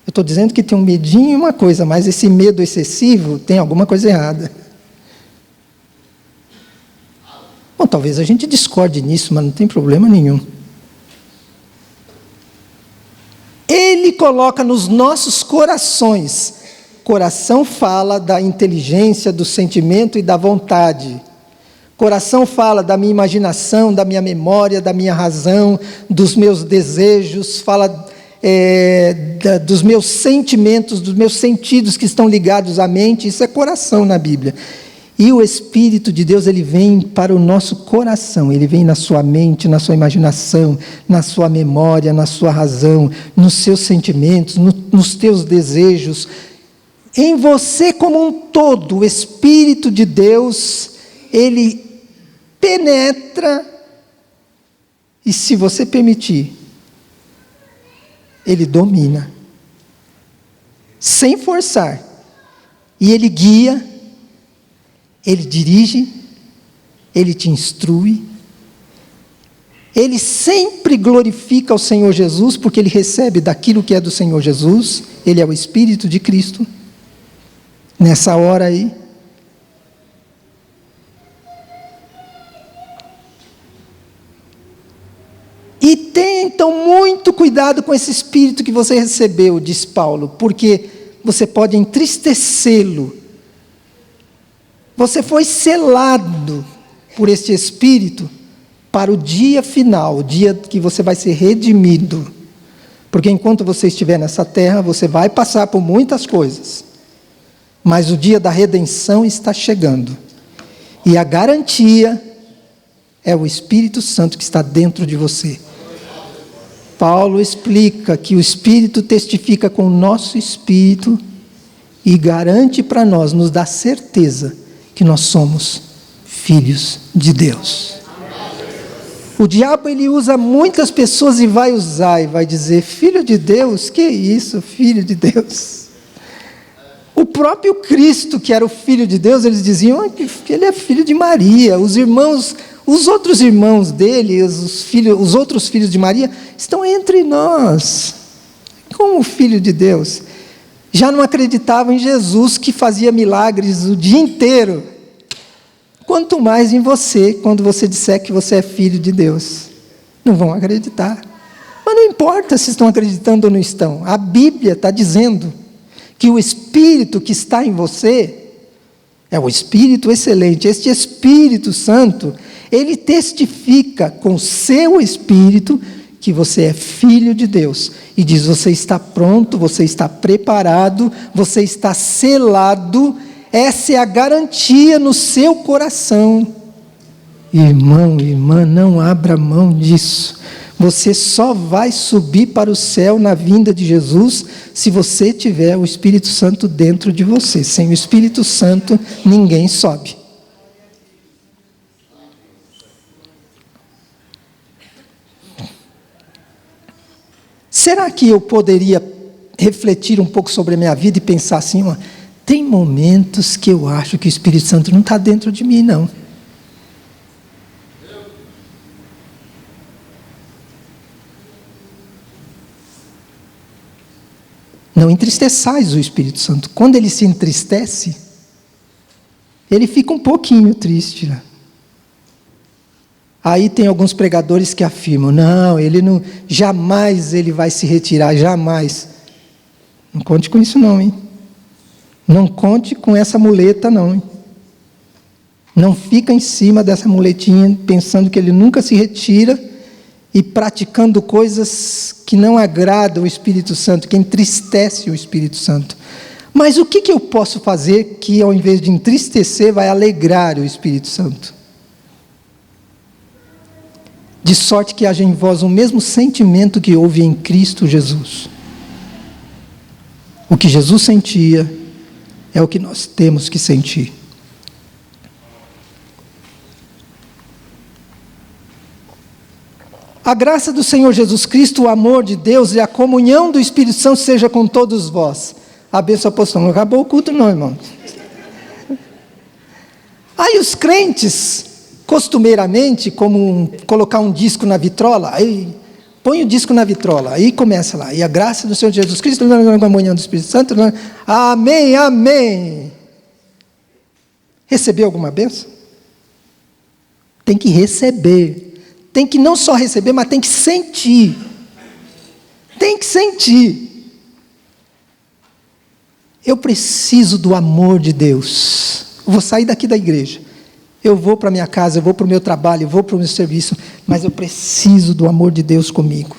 Eu estou dizendo que tem um medinho e uma coisa, mas esse medo excessivo tem alguma coisa errada. Bom, talvez a gente discorde nisso, mas não tem problema nenhum. Ele coloca nos nossos corações. Coração fala da inteligência, do sentimento e da vontade. Coração fala da minha imaginação, da minha memória, da minha razão, dos meus desejos, fala dos meus sentimentos, dos meus sentidos que estão ligados à mente. Isso é coração na Bíblia. E o Espírito de Deus, ele vem para o nosso coração, ele vem na sua mente, na sua imaginação, na sua memória, na sua razão, nos seus sentimentos, nos teus desejos. Em você como um todo, o Espírito de Deus, ele penetra, e se você permitir, ele domina, sem forçar, e ele guia, ele dirige, ele te instrui, ele sempre glorifica o Senhor Jesus, porque ele recebe daquilo que é do Senhor Jesus, ele é o Espírito de Cristo, nessa hora aí. E tenha então muito cuidado com esse Espírito que você recebeu, diz Paulo, porque você pode entristecê-lo. Você foi selado por este Espírito para o dia final, o dia que você vai ser redimido. Porque enquanto você estiver nessa terra, você vai passar por muitas coisas. Mas o dia da redenção está chegando. E a garantia é o Espírito Santo que está dentro de você. Paulo explica que o Espírito testifica com o nosso espírito e garante para nós, nos dá certeza que nós somos filhos de Deus. O diabo, ele usa muitas pessoas e vai usar, e vai dizer, filho de Deus, que isso, filho de Deus? O próprio Cristo, que era o filho de Deus, eles diziam que ele é filho de Maria. Os irmãos, os outros irmãos dele, os outros filhos de Maria, estão entre nós, como filho de Deus. Já não acreditavam em Jesus, que fazia milagres o dia inteiro. Quanto mais em você, quando você disser que você é filho de Deus. Não vão acreditar. Mas não importa se estão acreditando ou não estão. A Bíblia está dizendo que o Espírito que está em você é o Espírito excelente. Este Espírito Santo, ele testifica com o seu Espírito que você é filho de Deus. E diz, você está pronto, você está preparado, você está selado. Essa é a garantia no seu coração. Irmão, irmã, não abra mão disso. Você só vai subir para o céu na vinda de Jesus se você tiver o Espírito Santo dentro de você. Sem o Espírito Santo, ninguém sobe. Será que eu poderia refletir um pouco sobre a minha vida e pensar assim, tem momentos que eu acho que o Espírito Santo não está dentro de mim, não. Não entristeçais o Espírito Santo. Quando ele se entristece, ele fica um pouquinho triste, né? Aí tem alguns pregadores que afirmam, não, ele não, jamais ele vai se retirar, jamais. Não conte com isso não, hein? Não conte com essa muleta não, hein? Não fica em cima dessa muletinha, pensando que ele nunca se retira e praticando coisas que não agradam o Espírito Santo, que entristece o Espírito Santo. Mas o que eu posso fazer que, ao invés de entristecer, vai alegrar o Espírito Santo? De sorte que haja em vós o mesmo sentimento que houve em Cristo Jesus. O que Jesus sentia é o que nós temos que sentir. A graça do Senhor Jesus Cristo, o amor de Deus e a comunhão do Espírito Santo seja com todos vós. A bênção apostólica. Não acabou o culto não, irmão. Aí os crentes, costumeiramente, como colocar um disco na vitrola, aí põe o disco na vitrola, aí começa lá. E a graça do Senhor Jesus Cristo, a comunhão do Espírito Santo, amém, amém. Recebeu alguma bênção? Tem que receber. Tem que não só receber, mas tem que sentir. Tem que sentir. Eu preciso do amor de Deus. Eu vou sair daqui da igreja. Eu vou para a minha casa, eu vou para o meu trabalho, eu vou para o meu serviço, mas eu preciso do amor de Deus comigo.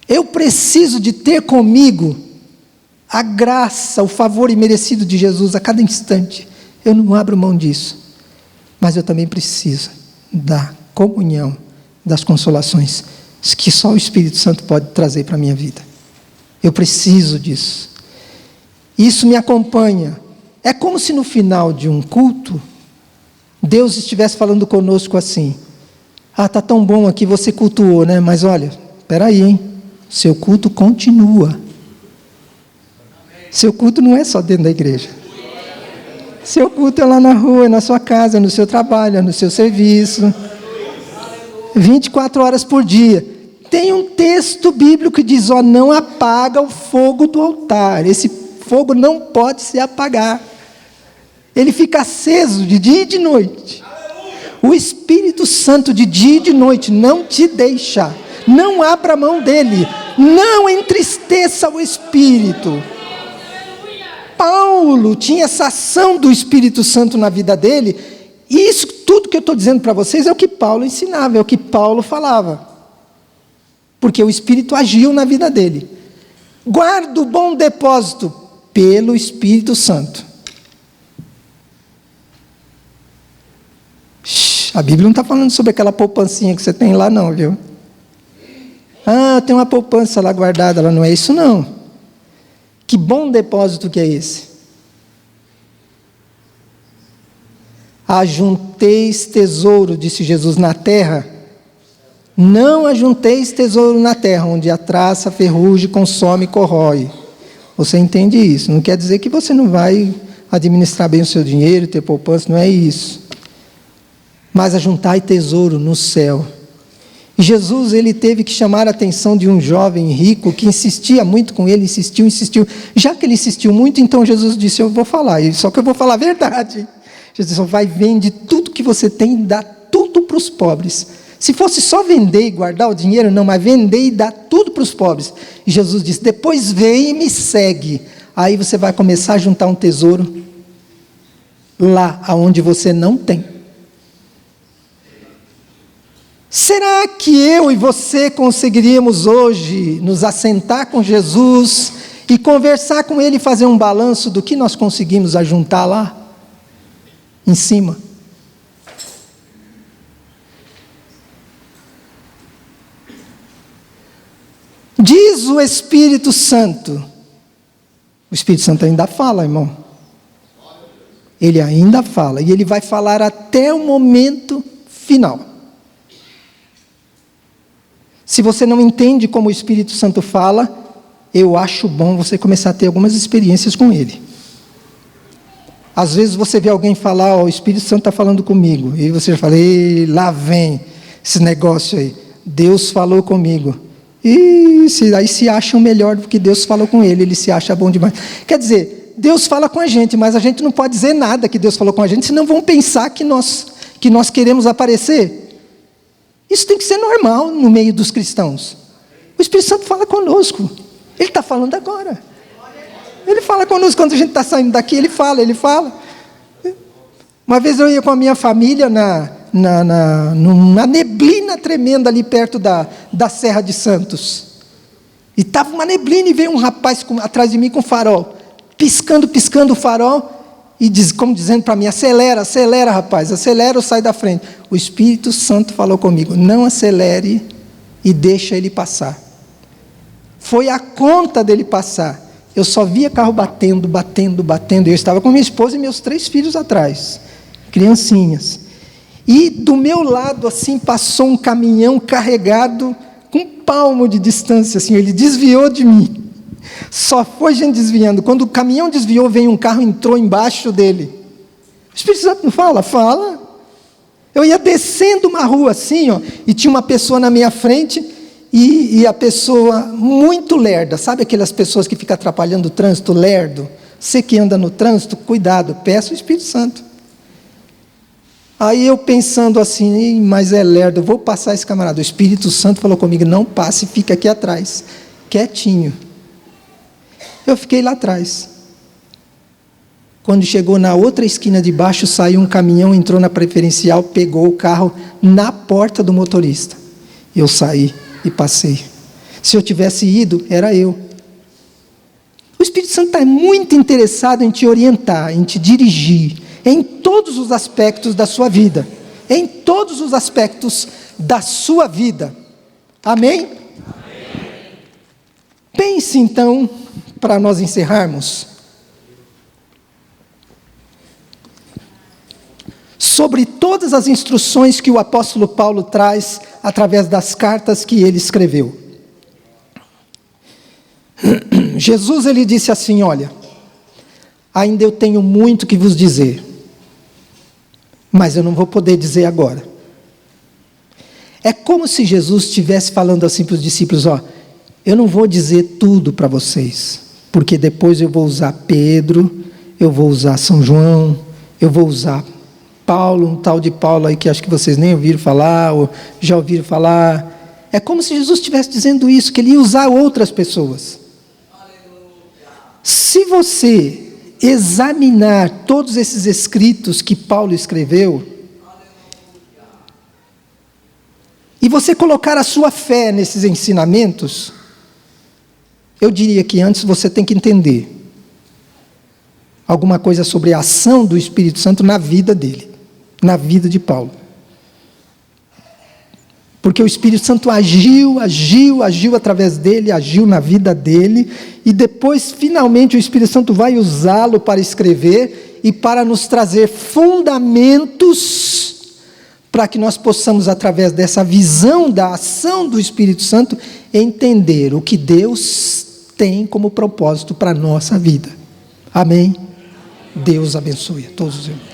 Eu preciso de ter comigo a graça, o favor imerecido de Jesus a cada instante. Eu não abro mão disso. Mas eu também preciso da comunhão, das consolações que só o Espírito Santo pode trazer para a minha vida. Eu preciso disso. Isso me acompanha. É como se no final de um culto, Deus estivesse falando conosco assim: está tão bom aqui, você cultuou, né? Mas olha, espera aí, hein? Seu culto continua. Seu culto não é só dentro da igreja. Seu culto é lá na rua, é na sua casa, é no seu trabalho, é no seu serviço. 24 horas por dia. Tem um texto bíblico que diz, não apaga o fogo do altar. Esse fogo não pode se apagar. Ele fica aceso de dia e de noite. O Espírito Santo de dia e de noite não te deixa. Não abra mão dele. Não entristeça o Espírito. Paulo tinha essa ação do Espírito Santo na vida dele, e isso tudo que eu estou dizendo para vocês é o que Paulo ensinava, é o que Paulo falava, porque o Espírito agiu na vida dele. Guarda o bom depósito pelo Espírito Santo. A Bíblia não está falando sobre aquela poupancinha que você tem lá não, viu? Tem uma poupança lá guardada, lá não é isso não. Que bom depósito que é esse? Ajunteis tesouro, disse Jesus, na terra. Não ajunteis tesouro na terra, onde a traça, a ferrugem, consome e corrói. Você entende isso? Não quer dizer que você não vai administrar bem o seu dinheiro, ter poupança, não é isso. Mas ajuntai tesouro no céu. E Jesus, ele teve que chamar a atenção de um jovem rico que insistia muito com ele, insistiu. Já que ele insistiu muito, então Jesus disse, eu vou falar, só que eu vou falar a verdade. Jesus disse, vai, vende tudo que você tem e dá tudo para os pobres. Se fosse só vender e guardar o dinheiro, não, mas vender e dar tudo para os pobres. E Jesus disse, depois vem e me segue. Aí você vai começar a juntar um tesouro lá onde você não tem. Será que eu e você conseguiríamos hoje nos assentar com Jesus e conversar com Ele e fazer um balanço do que nós conseguimos ajuntar lá em cima? Diz o Espírito Santo. O Espírito Santo ainda fala, irmão. Ele ainda fala, e ele vai falar até o momento final. Se você não entende como o Espírito Santo fala, eu acho bom você começar a ter algumas experiências com ele. Às vezes você vê alguém falar, o Espírito Santo está falando comigo, e você fala, lá vem esse negócio aí, Deus falou comigo. E aí se acham melhor do que Deus falou com ele se acha bom demais. Quer dizer, Deus fala com a gente, mas a gente não pode dizer nada que Deus falou com a gente, senão vão pensar que nós queremos aparecer. Isso tem que ser normal no meio dos cristãos. O Espírito Santo fala conosco. Ele está falando agora. Ele fala conosco quando a gente está saindo daqui, ele fala. Uma vez eu ia com a minha família numa neblina tremenda ali perto da Serra de Santos. E estava uma neblina e veio um rapaz atrás de mim com farol. Piscando o farol. E como dizendo para mim, acelera rapaz, acelera ou sai da frente. O Espírito Santo falou comigo, não acelere e deixa ele passar. Foi a conta dele passar. Eu só via carro batendo. Eu estava com minha esposa e meus 3 filhos atrás, criancinhas. E do meu lado, assim, passou um caminhão carregado com um palmo de distância, assim, ele desviou de mim. Só foi gente desviando. Quando o caminhão desviou, veio um carro e entrou embaixo dele. O Espírito Santo não fala? Fala. Eu ia descendo uma rua assim, ó, e tinha uma pessoa na minha frente, e a pessoa muito lerda. Sabe aquelas pessoas que ficam atrapalhando o trânsito, lerdo? Você que anda no trânsito, cuidado, peça o Espírito Santo. Aí eu pensando assim, mas é lerdo, eu vou passar esse camarada. O Espírito Santo falou comigo, não passe, fica aqui atrás, quietinho. Eu fiquei lá atrás. Quando chegou na outra esquina de baixo, saiu um caminhão, entrou na preferencial, pegou o carro na porta do motorista. Eu saí e passei. Se eu tivesse ido, era eu. O Espírito Santo está muito interessado em te orientar, em te dirigir, em todos os aspectos da sua vida. Em todos os aspectos da sua vida. Amém? Amém. Pense então, para nós encerrarmos, sobre todas as instruções que o apóstolo Paulo traz através das cartas que ele escreveu. Jesus, ele disse assim, olha, ainda eu tenho muito que vos dizer, mas eu não vou poder dizer agora. É como se Jesus estivesse falando assim para os discípulos, ó, eu não vou dizer tudo para vocês, porque depois eu vou usar Pedro, eu vou usar São João, eu vou usar Paulo, um tal de Paulo aí que acho que vocês nem ouviram falar, ou já ouviram falar. É como se Jesus estivesse dizendo isso, que ele ia usar outras pessoas. Se você examinar todos esses escritos que Paulo escreveu, e você colocar a sua fé nesses ensinamentos, eu diria que antes você tem que entender alguma coisa sobre a ação do Espírito Santo na vida dele, na vida de Paulo. Porque o Espírito Santo agiu através dele, agiu na vida dele, e depois, finalmente, o Espírito Santo vai usá-lo para escrever e para nos trazer fundamentos para que nós possamos, através dessa visão da ação do Espírito Santo, entender o que Deus tem como propósito para a nossa vida. Amém? Deus abençoe a todos os irmãos.